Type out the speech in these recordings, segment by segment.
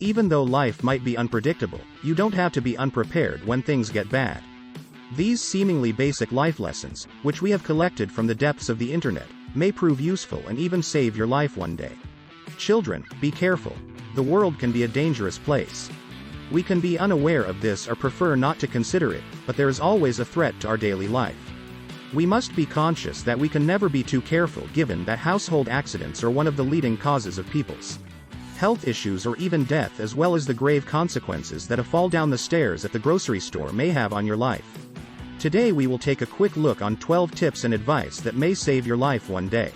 Even though life might be unpredictable, you don't have to be unprepared when things get bad. These seemingly basic life lessons, which we have collected from the depths of the internet, may prove useful and even save your life one day. Children, be careful. The world can be a dangerous place. We can be unaware of this or prefer not to consider it, but there is always a threat to our daily life. We must be conscious that we can never be too careful, given that household accidents are one of the leading causes of people's health issues or even death, as well as the grave consequences that a fall down the stairs at the grocery store may have on your life. Today we will take a quick look on 12 tips and advice that may save your life one day.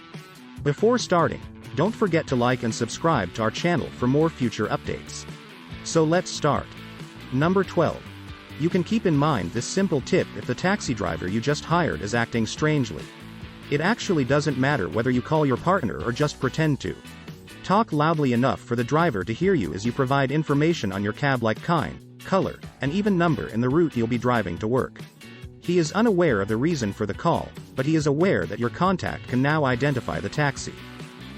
Before starting, don't forget to like and subscribe to our channel for more future updates. So let's start. Number 12. You can keep in mind this simple tip if the taxi driver you just hired is acting strangely. It actually doesn't matter whether you call your partner or just pretend to. Talk loudly enough for the driver to hear you as you provide information on your cab, like kind, color, and even number, and the route you'll be driving to work. He is unaware of the reason for the call, but he is aware that your contact can now identify the taxi.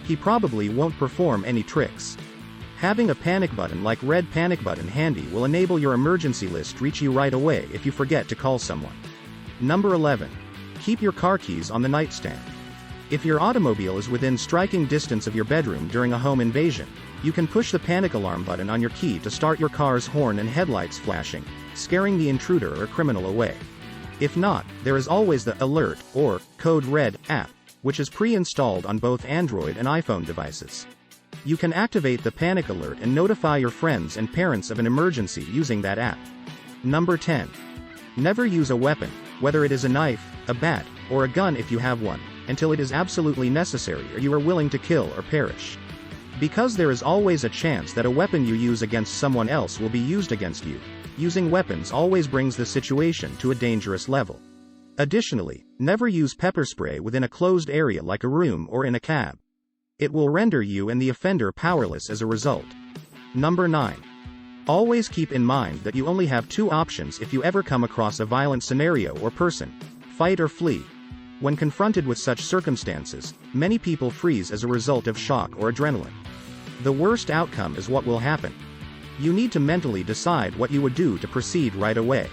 He probably won't perform any tricks. Having a panic button like red panic button handy will enable your emergency list reach you right away if you forget to call someone. Number 11. Keep your car keys on the nightstand. If your automobile is within striking distance of your bedroom during a home invasion, you can push the panic alarm button on your key to start your car's horn and headlights flashing, scaring the intruder or criminal away. If not, there is always the Alert, or Code Red, app, which is pre-installed on both Android and iPhone devices. You can activate the panic alert and notify your friends and parents of an emergency using that app. Number 10. Never use a weapon, whether it is a knife, a bat, or a gun if you have one, until it is absolutely necessary or you are willing to kill or perish. Because there is always a chance that a weapon you use against someone else will be used against you, using weapons always brings the situation to a dangerous level. Additionally, never use pepper spray within a closed area like a room or in a cab. It will render you and the offender powerless as a result. Number 9. Always keep in mind that you only have two options if you ever come across a violent scenario or person: fight or flee. When confronted with such circumstances, many people freeze as a result of shock or adrenaline. The worst outcome is what will happen. You need to mentally decide what you would do to proceed right away.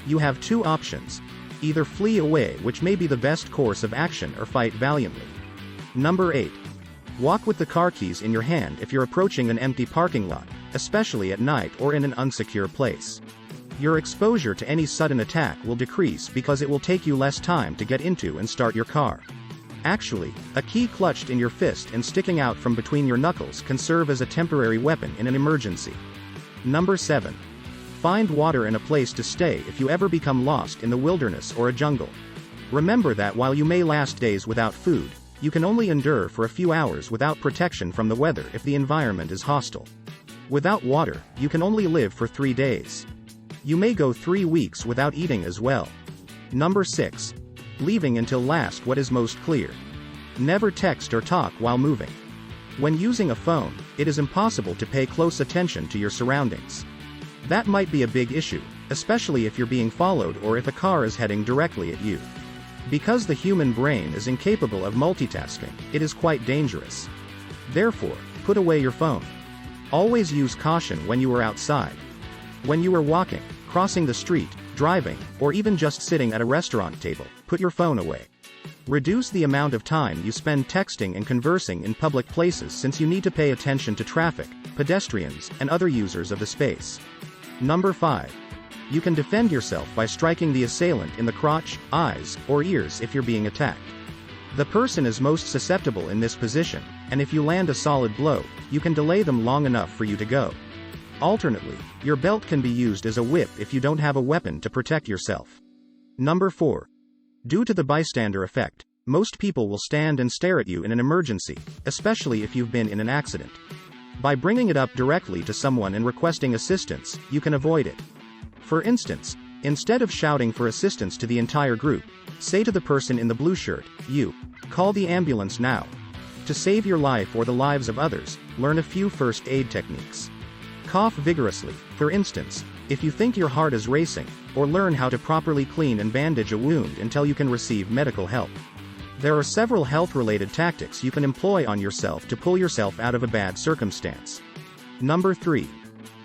You have two options: either flee away, which may be the best course of action, or fight valiantly. Number 8. Walk with the car keys in your hand if you're approaching an empty parking lot, especially at night or in an unsecure place. Your exposure to any sudden attack will decrease because it will take you less time to get into and start your car. Actually, a key clutched in your fist and sticking out from between your knuckles can serve as a temporary weapon in an emergency. Number 7. Find water and a place to stay if you ever become lost in the wilderness or a jungle. Remember that while you may last days without food, you can only endure for a few hours without protection from the weather if the environment is hostile. Without water, you can only live for 3 days. You may go 3 weeks without eating as well. Number 6. Leaving until last what is most clear. Never text or talk while moving. When using a phone, it is impossible to pay close attention to your surroundings. That might be a big issue, especially if you're being followed or if a car is heading directly at you. Because the human brain is incapable of multitasking, it is quite dangerous. Therefore, put away your phone. Always use caution when you are outside. When you are walking, crossing the street, driving, or even just sitting at a restaurant table, put your phone away. Reduce the amount of time you spend texting and conversing in public places, since you need to pay attention to traffic, pedestrians, and other users of the space. Number 5. You can defend yourself by striking the assailant in the crotch, eyes, or ears if you're being attacked. The person is most susceptible in this position, and if you land a solid blow, you can delay them long enough for you to go. Alternately, your belt can be used as a whip if you don't have a weapon to protect yourself. Number 4. Due to the bystander effect, most people will stand and stare at you in an emergency, especially if you've been in an accident. By bringing it up directly to someone and requesting assistance, you can avoid it. For instance, instead of shouting for assistance to the entire group, say to the person in the blue shirt, "You, call the ambulance now." To save your life or the lives of others, learn a few first aid techniques. Cough vigorously, for instance, if you think your heart is racing, or learn how to properly clean and bandage a wound until you can receive medical help. There are several health-related tactics you can employ on yourself to pull yourself out of a bad circumstance. Number 3.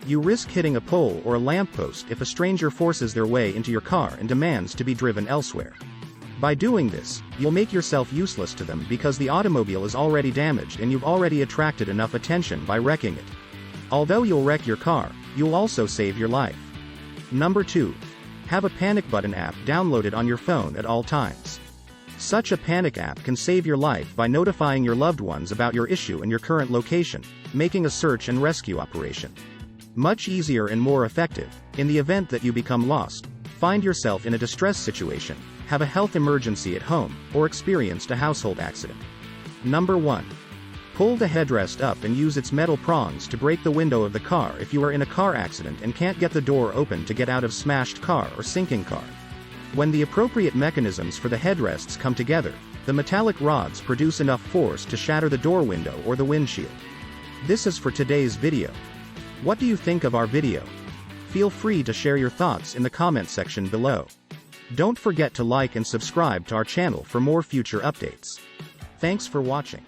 You risk hitting a pole or a lamppost if a stranger forces their way into your car and demands to be driven elsewhere. By doing this, you'll make yourself useless to them because the automobile is already damaged and you've already attracted enough attention by wrecking it. Although you'll wreck your car, you'll also save your life. Number 2. Have a panic button app downloaded on your phone at all times. Such a panic app can save your life by notifying your loved ones about your issue and your current location, making a search and rescue operation much easier and more effective. In the event that you become lost, find yourself in a distress situation, have a health emergency at home, or experienced a household accident. Number 1. Pull the headrest up and use its metal prongs to break the window of the car if you are in a car accident and can't get the door open to get out of smashed car or sinking car. When the appropriate mechanisms for the headrests come together, the metallic rods produce enough force to shatter the door window or the windshield. This is for today's video. What do you think of our video? Feel free to share your thoughts in the comment section below. Don't forget to like and subscribe to our channel for more future updates. Thanks for watching.